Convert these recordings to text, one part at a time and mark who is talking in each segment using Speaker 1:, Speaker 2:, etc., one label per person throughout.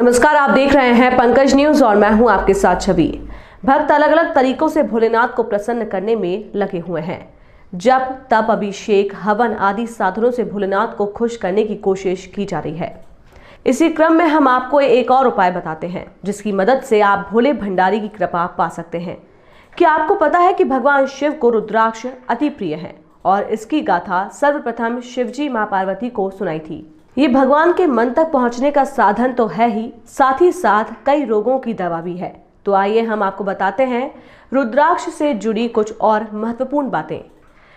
Speaker 1: नमस्कार, आप देख रहे हैं पंकज न्यूज और मैं हूं आपके साथ छवि। भक्त अलग अलग तरीकों से भोलेनाथ को प्रसन्न करने में लगे हुए हैं। जप, तप, अभिषेक, हवन आदि साधनों से भोलेनाथ को खुश करने की कोशिश की जा रही है। इसी क्रम में हम आपको एक और उपाय बताते हैं जिसकी मदद से आप भोले भंडारी की कृपा पा सकते हैं। क्या आपको पता है कि भगवान शिव को रुद्राक्ष अति प्रिय है और इसकी गाथा सर्वप्रथम शिवजी मां पार्वती को सुनाई थी। ये भगवान के मन तक पहुंचने का साधन तो है ही, साथ ही साथ कई रोगों की दवा भी है। तो आइए हम आपको बताते हैं रुद्राक्ष से जुड़ी कुछ और महत्वपूर्ण बातें।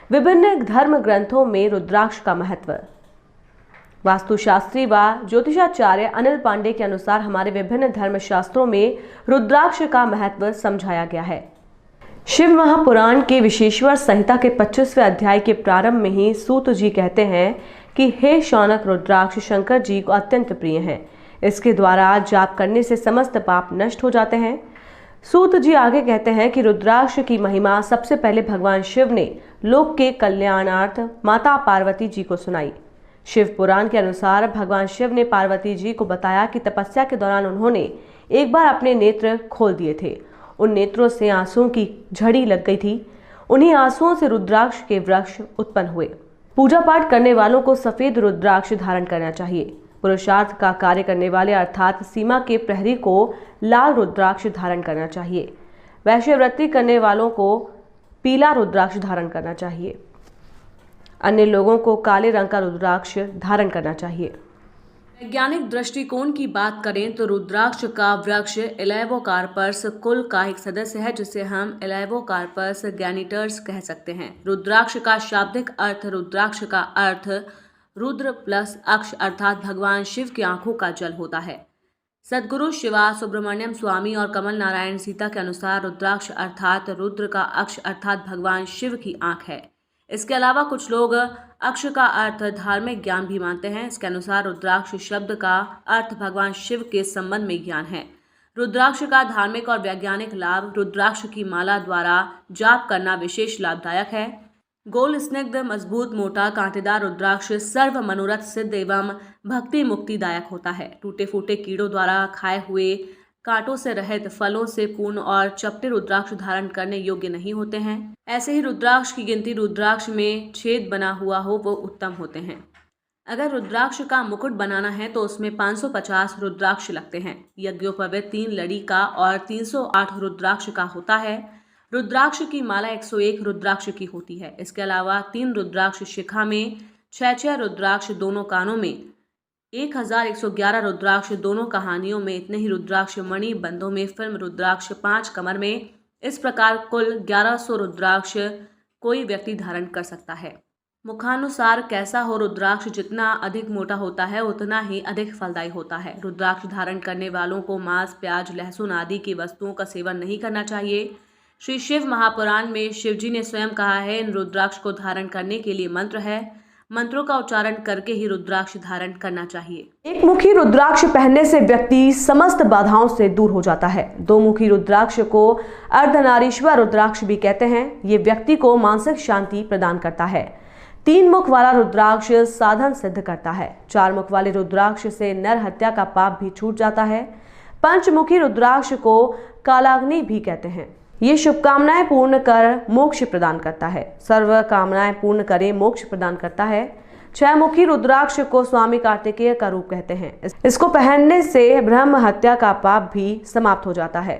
Speaker 1: विभिन्न धर्म ग्रंथों में रुद्राक्ष का महत्व। वास्तुशास्त्री व ज्योतिषाचार्य अनिल पांडे के अनुसार हमारे विभिन्न धर्मशास्त्रों में रुद्राक्ष का महत्व समझाया गया है। शिव महापुराण के विशेश्वर संहिता के 25वें अध्याय के प्रारंभ में ही सूत जी कहते हैं कि हे शौनक, रुद्राक्ष शंकर जी को अत्यंत प्रिय हैं। इसके द्वारा जाप करने से समस्त पाप नष्ट हो जाते हैं। सूत जी आगे कहते हैं कि रुद्राक्ष की महिमा सबसे पहले भगवान शिव ने लोक के कल्याणार्थ माता पार्वती जी को सुनाई। शिव पुराण के अनुसार भगवान शिव ने पार्वती जी को बताया कि तपस्या के दौरान उन्होंने एक बार अपने नेत्र खोल दिए थे। उन नेत्रों से आंसुओं की झड़ी लग गई थी। उन्हीं आंसुओं से रुद्राक्ष के वृक्ष उत्पन्न हुए। पूजा पाठ करने वालों को सफेद रुद्राक्ष धारण करना चाहिए। पुरुषार्थ का कार्य करने वाले अर्थात सीमा के प्रहरी को लाल रुद्राक्ष धारण करना चाहिए। वैश्यवृत्ति करने वालों को पीला रुद्राक्ष धारण करना चाहिए। अन्य लोगों को काले रंग का रुद्राक्ष धारण करना चाहिए। वैज्ञानिक दृष्टिकोण की बात करें तो रुद्राक्ष का वृक्ष एलेवोकार्पस कुल का एक सदस्य है, जिसे हम एलेवोकार्पस गैनिटर्स कह सकते हैं। रुद्राक्ष का शाब्दिक अर्थ, रुद्राक्ष का अर्थ रुद्र प्लस अक्ष अर्थात भगवान शिव की आंखों का जल होता है। सदगुरु शिवा सुब्रमण्यम स्वामी और कमल नारायण सीता के अनुसार रुद्राक्ष अर्थात रुद्र का अक्ष अर्थात भगवान शिव की आंख है। इसके अलावा कुछ लोग अक्ष का अर्थ धार्मिक ज्ञान भी मानते हैं। इसके अनुसार रुद्राक्ष शब्द का अर्थ भगवान शिव के संबंध में ज्ञान है। रुद्राक्ष का धार्मिक और वैज्ञानिक लाभ। रुद्राक्ष की माला द्वारा जाप करना विशेष लाभदायक है। गोल, स्निग्ध, मजबूत, मोटा, कांटेदार रुद्राक्ष सर्व मनोरथ सिद्ध एवं भक्ति मुक्तिदायक होता है। टूटे फूटे कीड़ों द्वारा खाए हुए, कांटों से रहित, फलों से पूर्ण और चपटे रुद्राक्ष धारण करने योग्य नहीं होते हैं। ऐसे ही रुद्राक्ष की गिनती रुद्राक्ष में छेद बना हुआ हो वो उत्तम होते हैं। अगर रुद्राक्ष का मुकुट बनाना है तो उसमें 550 रुद्राक्ष लगते हैं। यज्ञोपवीत 3 लड़ी का और 308 रुद्राक्ष का होता है। रुद्राक्ष की माला 101 रुद्राक्ष की होती है। इसके अलावा 3 रुद्राक्ष शिखा में, 6 रुद्राक्ष दोनों कानों में, 1111 रुद्राक्ष दोनों कहानियों में, इतने ही रुद्राक्ष मणि बंधों में, फिल्म रुद्राक्ष 5 कमर में। इस प्रकार कुल 1100 रुद्राक्ष कोई व्यक्ति धारण कर सकता है। मुखानुसार कैसा हो रुद्राक्ष, जितना अधिक मोटा होता है उतना ही अधिक फलदायी होता है। रुद्राक्ष धारण करने वालों को मांस, प्याज, लहसुन आदि की वस्तुओं का सेवन नहीं करना चाहिए। श्री शिव महापुराण में शिवजी ने स्वयं कहा है, इन रुद्राक्ष को धारण करने के लिए मंत्र है। मंत्रों का उच्चारण करके ही रुद्राक्ष धारण करना चाहिए। एक मुखी रुद्राक्ष पहनने से व्यक्ति समस्त बाधाओं से दूर हो जाता है। 2 मुखी रुद्राक्ष को अर्धनारीश्वर रुद्राक्ष भी कहते हैं। ये व्यक्ति को मानसिक शांति प्रदान करता है। 3 मुख वाला रुद्राक्ष साधन सिद्ध करता है। 4 मुख वाले रुद्राक्ष से नर हत्या का पाप भी छूट जाता है। 5 मुखी रुद्राक्ष को कालाग्नि भी कहते हैं। ये शुभकामनाएं पूर्ण कर मोक्ष प्रदान करता है। सर्व कामनाएं पूर्ण करे मोक्ष प्रदान करता है। 6 मुखी रुद्राक्ष को स्वामी कार्तिकेय का रूप कहते हैं। इसको पहनने से ब्रह्म हत्या का पाप भी समाप्त हो जाता है।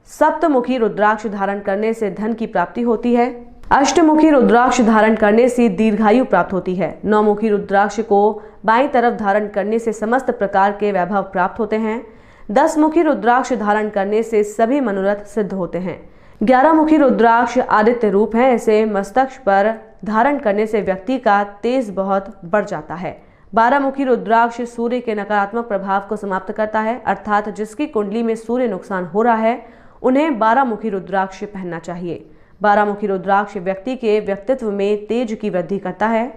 Speaker 1: 7 मुखी रुद्राक्ष धारण करने से धन की प्राप्ति होती है। 8 मुखी रुद्राक्ष धारण करने से दीर्घायु प्राप्त होती है। 9 मुखी रुद्राक्ष को बाईं तरफ धारण करने से समस्त प्रकार के वैभव प्राप्त होते हैं। 10 मुखी रुद्राक्ष धारण करने से सभी मनोरथ सिद्ध होते हैं। 11 मुखी रुद्राक्ष आदित्य रूप है। इसे मस्तक पर धारण करने से व्यक्ति का तेज बहुत बढ़ जाता है। 12 मुखी रुद्राक्ष सूर्य के नकारात्मक प्रभाव को समाप्त करता है, अर्थात जिसकी कुंडली में सूर्य नुकसान हो रहा है उन्हें 12 मुखी रुद्राक्ष पहनना चाहिए। 12 मुखी रुद्राक्ष व्यक्ति के व्यक्तित्व में तेज की वृद्धि करता है।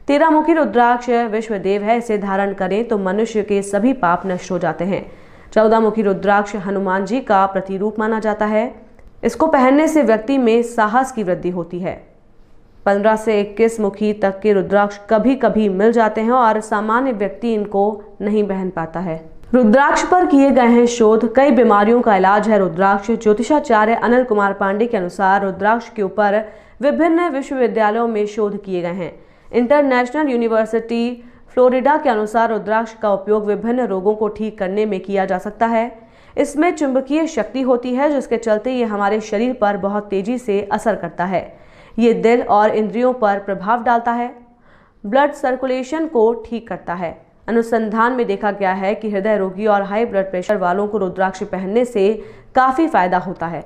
Speaker 1: 13 मुखी रुद्राक्ष विश्वदेव है। इसे धारण करें तो मनुष्य के सभी पाप नष्ट हो जाते हैं। 14 मुखी रुद्राक्ष हनुमान जी का प्रतिरूप माना जाता है। इसको पहनने से व्यक्ति में साहस की वृद्धि होती है। 15 से 21 मुखी तक के रुद्राक्ष कभी कभी मिल जाते हैं और सामान्य व्यक्ति इनको नहीं पहन पाता है। रुद्राक्ष पर किए गए हैं शोध, कई बीमारियों का इलाज है रुद्राक्ष। ज्योतिषाचार्य अनिल कुमार पांडे के अनुसार रुद्राक्ष के ऊपर विभिन्न विश्वविद्यालयों में शोध किए गए हैं। इंटरनेशनल यूनिवर्सिटी फ्लोरिडा के अनुसार रुद्राक्ष का उपयोग विभिन्न रोगों को ठीक करने में किया जा सकता है। इसमें चुंबकीय शक्ति होती है, जिसके चलते ये हमारे शरीर पर बहुत तेजी से असर करता है। ये दिल और इंद्रियों पर प्रभाव डालता है, ब्लड सर्कुलेशन को ठीक करता है। अनुसंधान में देखा गया है कि हृदय रोगी और हाई ब्लड प्रेशर वालों को रुद्राक्ष पहनने से काफी फायदा होता है।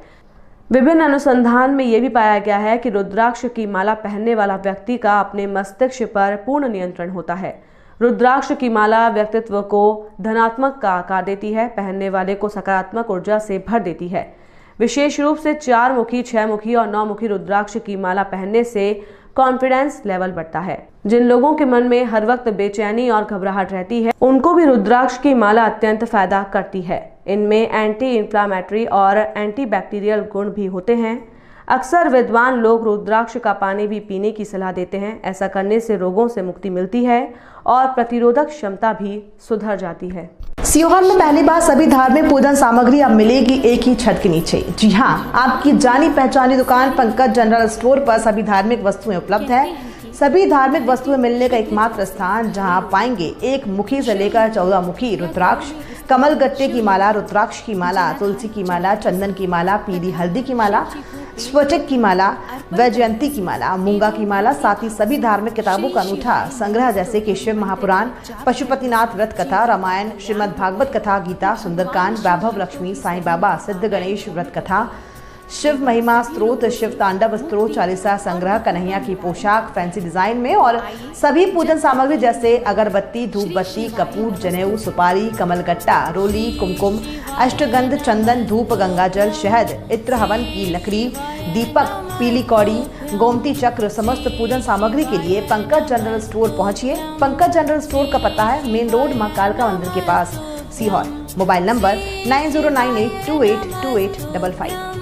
Speaker 1: विभिन्न अनुसंधान में यह भी पाया गया है कि रुद्राक्ष की माला पहनने वाला व्यक्ति का अपने मस्तिष्क पर पूर्ण नियंत्रण होता है। रुद्राक्ष की माला व्यक्तित्व को धनात्मक का आकार देती है, पहनने वाले को सकारात्मक ऊर्जा से भर देती है। विशेष रूप से 4 मुखी, 6 मुखी और 9 मुखी रुद्राक्ष की माला पहनने से कॉन्फिडेंस लेवल बढ़ता है। जिन लोगों के मन में हर वक्त बेचैनी और घबराहट रहती है, उनको भी रुद्राक्ष की माला अत्यंत फायदा करती है। इनमें एंटी इंफ्लामेटरी और एंटी बैक्टीरियल गुण भी होते हैं। अक्सर विद्वान लोग रुद्राक्ष का पानी भी पीने की सलाह देते हैं। ऐसा करने से रोगों से मुक्ति मिलती है और प्रतिरोधक क्षमता भी सुधर जाती है।
Speaker 2: सीहोर में पहली बार सभी धार्मिक पूजन सामग्री अब मिलेगी एक ही छत के नीचे। जी हाँ, आपकी जानी पहचानी दुकान पंकज जनरल स्टोर पर सभी धार्मिक वस्तुएं उपलब्ध है। सभी धार्मिक वस्तुएं मिलने का एकमात्र स्थान जहां आप पाएंगे 1 मुखी से लेकर 14 मुखी रुद्राक्ष, कमल गट्टे की माला, रुद्राक्ष की माला, तुलसी की माला, चंदन की माला, पीली हल्दी की माला, स्फटिक की माला, वैजयंती की माला, मूंगा की माला, साथ ही सभी धार्मिक किताबों का अनूठा संग्रह जैसे कि शिव महापुराण, पशुपतिनाथ व्रत कथा, रामायण, श्रीमद् भागवत कथा, गीता, सुंदरकांड, वैभव लक्ष्मी, साईं बाबा, सिद्ध गणेश व्रत कथा, शिव महिमा स्त्रोत, शिव तांडव स्त्रोत, चालीसा संग्रह, कन्हैया की पोशाक फैंसी डिजाइन में और सभी पूजन सामग्री जैसे अगरबत्ती, धूप बत्ती, कपूर, जनेऊ, सुपारी, कमलगट्टा, रोली, कुमकुम, अष्टगंध, चंदन, धूप, गंगाजल, शहद, इत्र, हवन की लकड़ी, दीपक, पीली कौड़ी, गोमती चक्र, समस्त पूजन सामग्री के लिए पंकज जनरल स्टोर पहुंचिए। पंकज जनरल स्टोर का पता है मेन रोड मां कालका मंदिर के पास, सीहोर। Mobile number 9098282855।